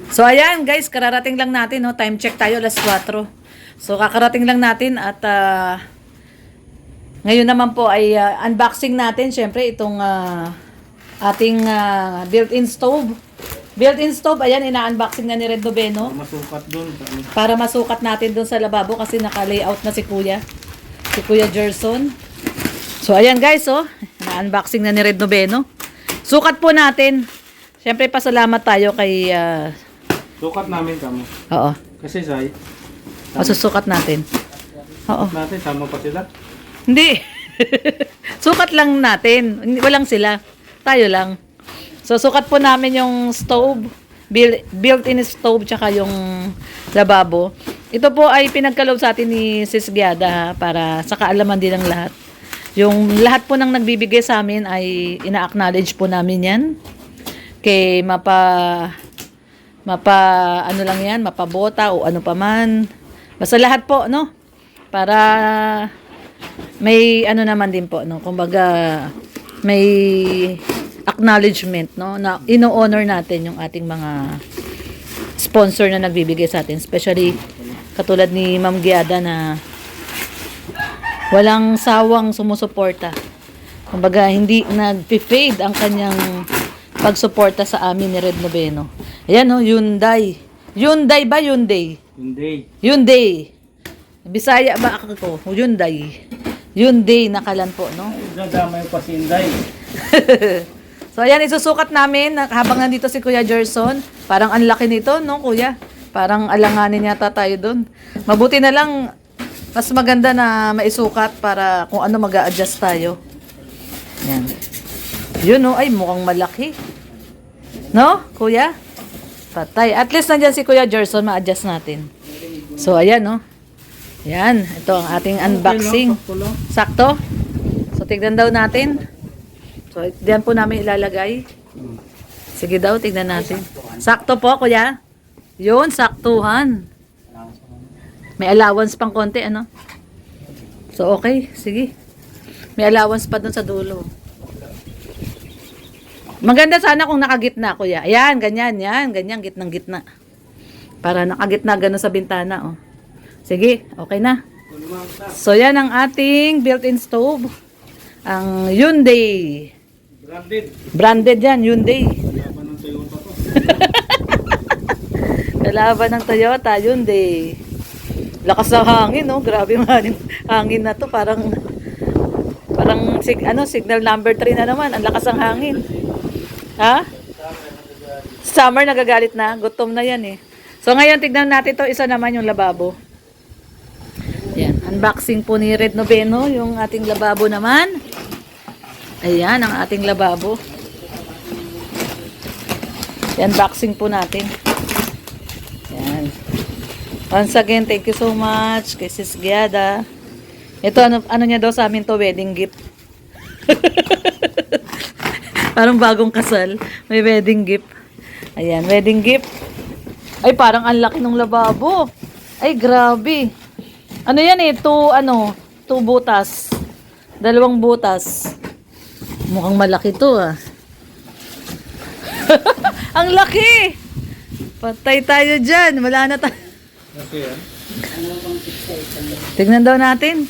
So ayan guys, kararating lang natin, no? Time check tayo, alas 4. So kakarating lang natin at ngayon naman po ay unboxing natin syempre itong ating built-in stove. Built-in stove, ayan, ina-unboxing na ni Red Noveno. Masukat doon. Para masukat natin doon sa lababo kasi naka-layout na si Kuya. Si Kuya Gerson. So ayan guys, oh, na-unboxing na ni Red Noveno. Sukat po natin. Syempre pasalamat tayo kay Sukat namin kamo. oo. Kasi Zay, Masusukat natin. Oo. natin sama pa sila. Hindi. Sukat lang natin. Walang sila. Tayo lang. So, sukat po namin yung stove. Built-in stove tsaka yung lababo. Ito po ay pinagkaloob sa atin ni Sis Giada para sa kaalaman din ng lahat. Yung lahat po ng nagbibigay sa amin ay ina-acknowledge po namin yan. Kay ano lang yan, mapabota o ano pa man. Basta lahat po, no? Para may ano naman din po, no? Kumbaga, may acknowledgement, no? Na ino-honor natin yung ating mga sponsor na nagbibigay sa atin. Especially, katulad ni Ma'am Giada na walang sawang sumusuporta. Kumbaga, hindi nag-fade ang kanyang pagsuporta sa amin ni Red Noveno. Ayan, no? Hyundai. Hyundai ba? Hyundai. Hindi. Hyundai. Bisaya ba ako? Hyundai. Hyundai nakalan po, no? Dadamay pa si Inday. So, ayan, isusukat namin habang nandito si Kuya Gerson. Parang ang laki nito, no, Kuya? Parang alanganin yata tayo dun. Mabuti na lang, mas maganda na maisukat para kung ano mag-a-adjust tayo. Yan. Yun, no? Ay, mukhang malaki. No, Kuya? Patay. At least nandyan si Kuya Gerson, ma-adjust natin. So, ayan, no? Yan. Ito ang ating unboxing. Sakto? So, tignan daw natin. So, diyan po namin ilalagay. Sige daw, tignan natin. Sakto po, Kuya. Yun, saktuhan. May allowance pang konti, ano? So, okay. Sige. May allowance pa dun sa dulo. Maganda sana kung nakagitna, Kuya. Ayan, ganyan, yan. Ganyan, gitnang-gitna. Para nakagitna gano'n sa bintana, oh. Sige, okay na. So, yan ang ating built-in stove. Ang Hyundai. Branded. Branded yan, Hyundai. Kalaban ng Toyota to. Kalaban ng Toyota, Hyundai. Lakas ng hangin, no? Grabe yung hangin na to. Parang signal number 3 na naman. Ang lakas ng hangin. Ha? Summer nagagalit na. Gutom na yan eh. So ngayon tignan natin to. Isa naman yung lababo. Yan. Unboxing po ni Red Noveno. Yung ating lababo naman. Ayan ang ating lababo. Unboxing po natin. Yan. Once again, thank you so much kay Sis Giada. Ito, ano niya daw sa amin to, wedding gift. Parang bagong kasal. May wedding gift. Ayan, wedding gift. Ay, parang ang laki ng lababo. Ay, grabe. Ano yan eh? Two butas. 2 butas. Mukhang malaki to ah. Ang laki! Patay tayo dyan. Wala na tayo. Kasi yan. Tignan daw natin.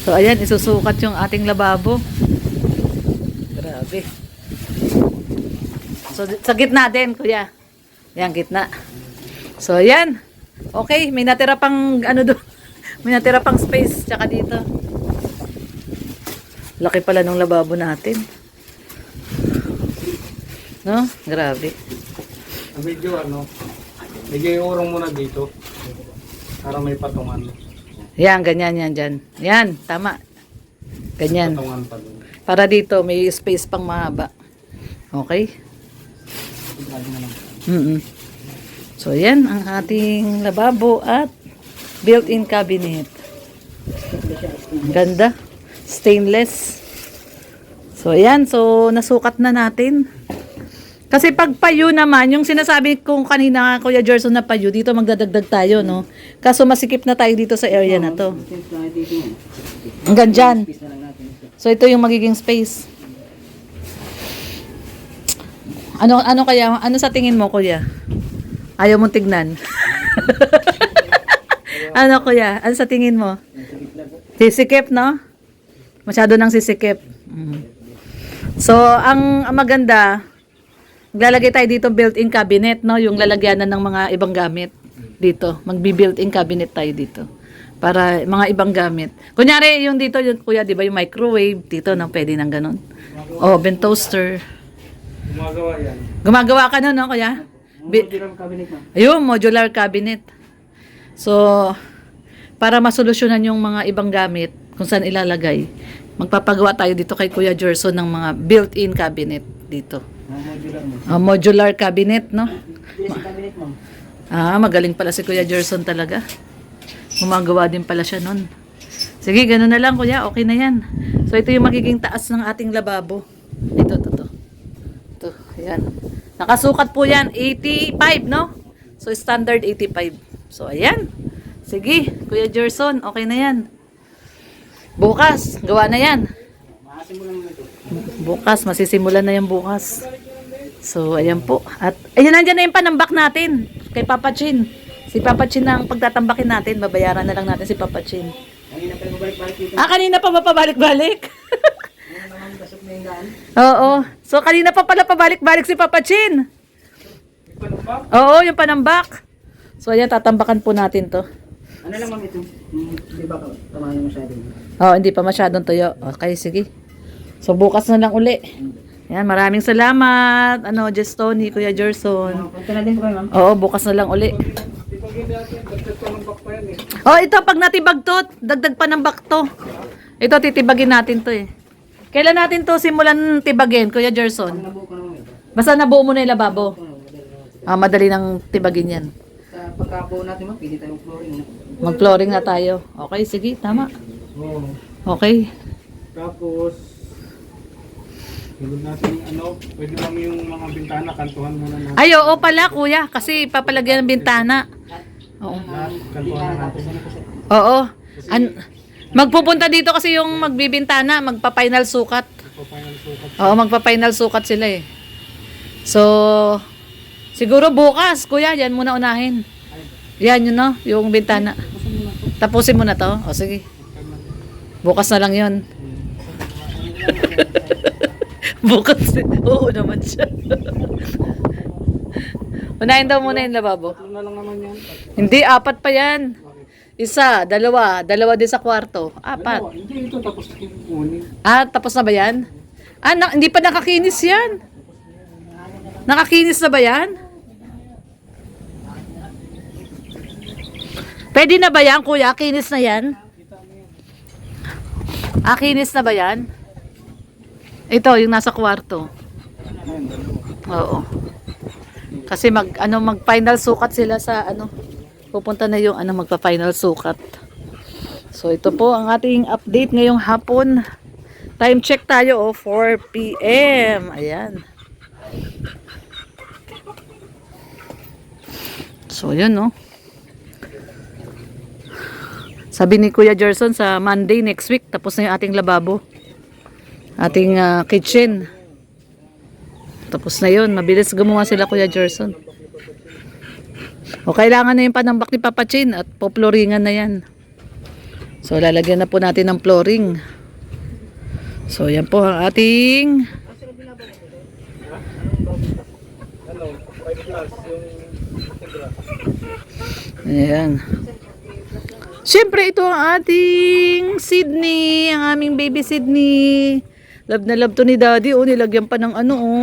So, ayan, isusukat yung ating lababo. Grabe. So, sa gitna din, Kuya. Yan, gitna. So, ayan. Okay, may natira pang, doon. May natira pang space, tsaka dito. Laki pala nung lababo natin. No? Grabe. Medyo medyo iurong muna dito. Para may patungan. Yan, ganyan yan dyan. Yan, tama. Ganyan. Patungan pa doon. Para dito, may space pang mahaba. Okay? So, yan ang ating lababo at built-in cabinet. Ganda. Stainless. So, yan. So, nasukat na natin. Kasi pag payo naman, yung sinasabi kong kanina, Kuya Gerson, na payo, dito magdadagdag tayo, no? Kaso masikip na tayo dito sa area na to. Hanggang dyan. So, ito yung magiging space. Ano kaya, ano sa tingin mo, kuya? Ayaw mong tignan? Ano, kuya? Ano sa tingin mo? Sisikip, no? Masyado nang sisikip. So, ang maganda, maglalagay tayo dito built-in cabinet, no? Yung lalagyanan ng mga ibang gamit dito. Magbi-built-in cabinet tayo dito. Para mga ibang gamit. Kunyari, yung dito, yung kuya, di ba, yung microwave, dito, no? Pwede nang ganun. Oven toaster. Gumagawa yan. Gumagawa ka na, no, kuya? Modular cabinet na. Ayun, modular cabinet. So, para masolusyonan yung mga ibang gamit, kung saan ilalagay, magpapagawa tayo dito kay Kuya Gerson ng mga built-in cabinet dito. Modular mo. Modular cabinet, no? Cabinet mo. Magaling pala si Kuya Gerson talaga. Gumagawa din pala siya nun. Sige, gano'n na lang, kuya. Okay na yan. So, ito yung magiging taas ng ating lababo. Ito. Ito, ayan. Nakasukat po yan, 85, no? So, standard 85. So, ayan. Sige, Kuya Gerson, okay na yan. Bukas, gawa na yan. Bukas, masisimulan na yan bukas. So, ayan po. At, ayan, nandyan na yung panambak natin. Kay Papa Chin. Si Papa Chin na ang pagtatambakin natin. Babayaran na lang natin si Papa Chin. Kanina pa mabalik-balik dito. Kanina pa mapabalik-balik? Oo. So, kanina pa pala pabalik-balik si Papa Chin. Oo, yung panambak. So, ayan, tatambakan po natin to. Ano lang ma'am ito? Di ba tamahan mo masyado? Oo, hindi pa masyadong tuyo. Okay, sige. So, bukas na lang uli. Ayan, maraming salamat. Just Tony, Kuya Gerson. Punta na din po kayo ma'am. Oo, bukas na lang uli. Ito, pag natibag to, dagdag pa ng bak to. Ito, titibagin natin to eh. Kailan natin to simulan tibagin, Kuya Gerson? Basta nabuo mo na yung lababo. Madali nang tibagin yan. Sa pagkabuo natin ma'am, pwede tayong flooring. Mag-flooring na tayo. Okay, sige, tama. Oo. Okay. Tapos, gawin natin pwede kami yung mga bintana, kantuhan muna natin. Ay, oo pala, kuya. Kasi papalagyan ng bintana. Oo. Kantuhan na natin. Oo. Magpupunta dito kasi yung magbibintana, magpa-final sukat. Final sukat. Oo, magpa-final sukat sila eh. So, siguro bukas, kuya, yan muna unahin. Yan yun, no? Yung bintana. Tapusin mo na to? O, sige. Bukas na lang yun. Bukas. Oo naman siya. Unahin daw muna yung lababo. Ano na lang naman yan? Hindi, 4 pa yan. Isa, dalawa din sa kwarto. 4. Hindi ito tapos kunin. Tapos na ba yan? Hindi pa nakakinis yan. Nakakinis na ba yan? Pwede na ba yan, kuya? Kinis na yan? Kinis na ba yan? Ito, yung nasa kwarto. Oo. Kasi mag-final sukat sila sa pupunta na yung magpa-final sukat. So, ito po ang ating update ngayong hapon. Time check tayo, 4 p.m. Ayan. So, yun, no? Sabi ni Kuya Gerson, sa Monday next week, tapos na yung ating lababo. Ating kitchen. Tapos na yun. Mabilis gumawa sila, Kuya Gerson. O, kailangan na yung panambak ni Papa Chin at poploringan na yan. So, lalagyan na po natin ng flooring. So, yan po ang ating ayan. Siyempre, ito ang ating Sydney, ang aming baby Sydney. Love na love to ni Daddy. Nilagyan pa ng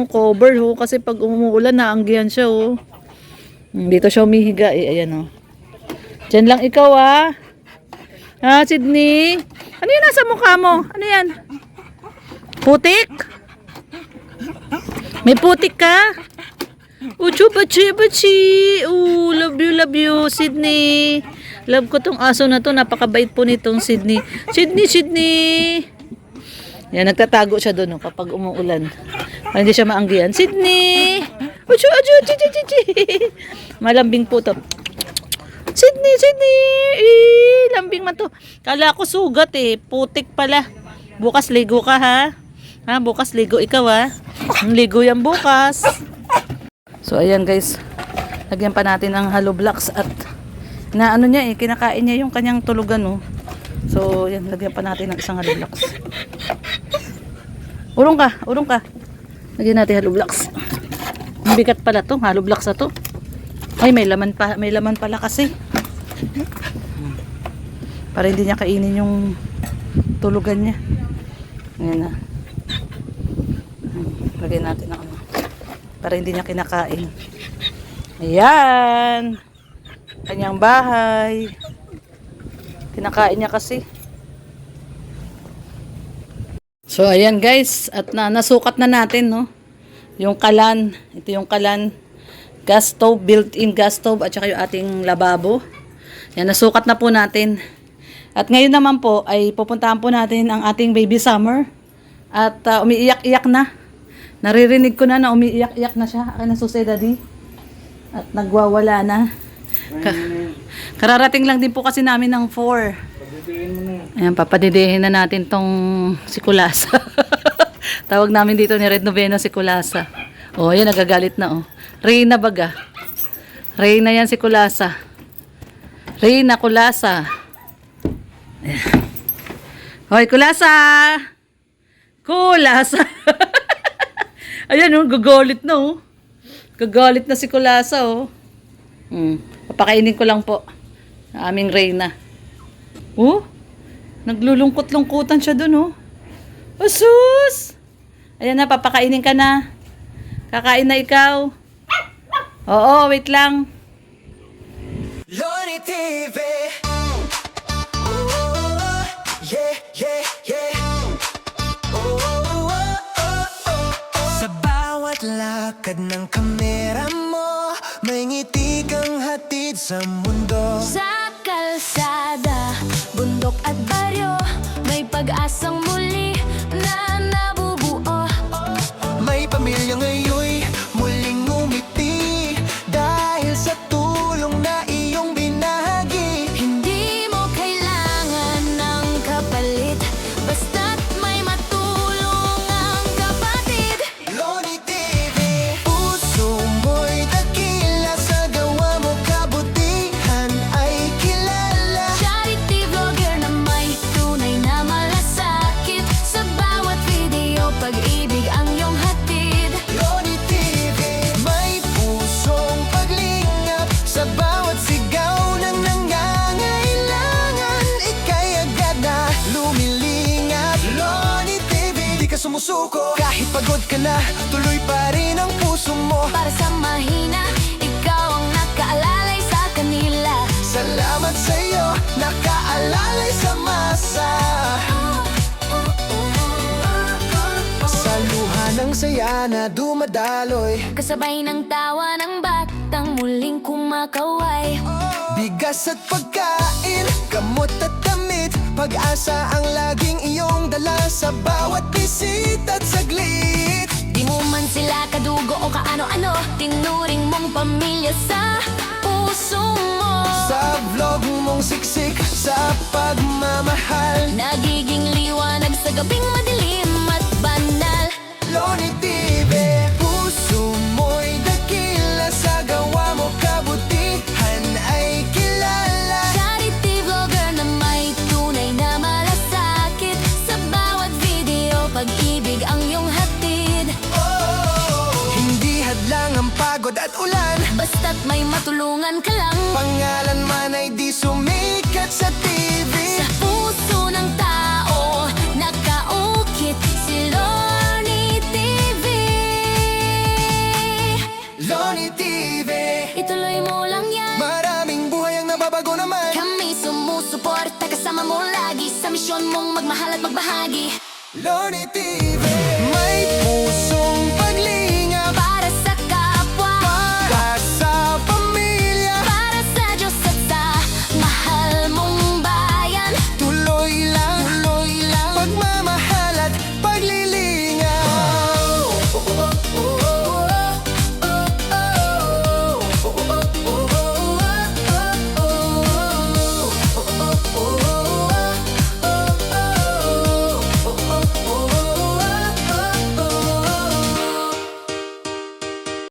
cover. Kasi pag umuulan, naanggihan siya. Dito siya umihiga. Ayan. Diyan lang ikaw, Sydney. Ano yan nasa mukha mo? Ano yan? Putik? May putik ka? Bachi. Love you, Sydney. Love ko tong aso na to. Napakabait po nitong Sydney. Sydney. Yan, nagtatago siya doon kapag umuulan. Para hindi siya maanggihan. Sydney! Malambing po to. Sydney! Lambing man to. Kala ko sugat putik pala. Bukas ligo ka, ha? Bukas ligo ikaw, ha? Ligo yan bukas. So ayan guys, lagyan pa natin ng hollow blocks at na ano niya kinakain niya yung kanyang tulugan no. So ayan, lagyan pa natin ng isang hollow blocks. Urong ka. Lagyan natin hollow blocks. Ang bigat pala to, hollow blocks na to. Ay, may laman pala kasi. Para hindi niya kainin yung tulugan niya. Ayan na. Lagyan natin ng ano. Para hindi niya kinakain. Ayan. Kanyang bahay. Kinakain niya kasi. So, ayan guys. At nasukat na natin, no? Yung kalan. Ito yung kalan. Gas stove, built-in gas stove. At saka yung ating lababo. Yan, nasukat na po natin. At ngayon naman po, ay pupuntahan po natin ang ating baby Summer. At umiiyak-iyak na. Naririnig ko na umiiyak-iyak na siya. Akin na susi, Daddy. At nagwawala na. Kararating lang din po kasi namin ng 4. Pagdidiin mo na. Ayan, papadidihin na natin tong si Kulasa. Tawag namin dito ni Red Noveno si Kulasa. Oh, ayan, nagagalit na, oh. Reyna baga. Reyna yan si Kulasa. Reyna Kulasa. Ayan. Hoy, Kulasa! Kulasa! Ayan, oh, gagalit na, oh. Gagalit na si Kulasa, oh. Papakainin ko lang po. Ang aming Reyna. Oh, naglulungkot-lungkutan siya dun, oh. Asus! Ayan na, papakainin ka na. Kakain na ikaw. Oo, wait lang. Loni TV. Yeah, yeah, yeah. Sa bawat lakad ng kamera mo, may ngiti kang hatid sa mundo. Sa kalsada, bundok at baryo, may pag-asang muli na nabubuo. May pamilya ngayon muling ngumiti dahil sa tulong na iyong binahagi. Hindi mo kailangan ng kapalit, basta't may matulong ang kapatid. Loni TV. Puso mo'y dakila, sa gawa mo kabutihan ay kilala. Charity vlogger na may tunay na malasakit, sa bawat video pag-ibig ang iyong hatid. Loni TV. May pusong paglingap sa bawat sigaw ng nangangailangan. Ika'y agad na lumilingap. Loni TV. Di ka sumusuko kahit pagod ka na, tuloy pa rin ang puso mo. Para sa mahina, ikaw ang nakaalalay sa kanila. Salamat sa'yo, nakaalalay sa masa. Sa luha ng saya na dumadaloy, Kasabay ng tawa ng batang muling kumakaway. bigas at pagkain, gamot at damit, pag-asa ang laging iyong dala sa bawat bisita at saglit. Di mo man sila kadugo o kaano-ano, tinuring mong pamilya sa puso mo. Sa vlog mong siksik, sa pagmamahal, Nagiging liwanag sa gabing madilim at banal. Loni TV. Puso mo'y dakila, sa gawa mo kabutihan ay kilala. Charity vlogger na may tunay na malasakit, sa bawat video pag-ibig ang iyong hatid. Hindi hadlang ang pagod at ulan, Basta't may matulungan ka lang, pangalan man ay di sumikat sa TV. sa puso ng tao nakaukit si Loni TV. Loni TV. Ituloy mo lang yan, Maraming buhay ang nababago naman. kami sumusuporta kasama mo lagi, sa misyon mong magmahal at magbahagi. Loni TV.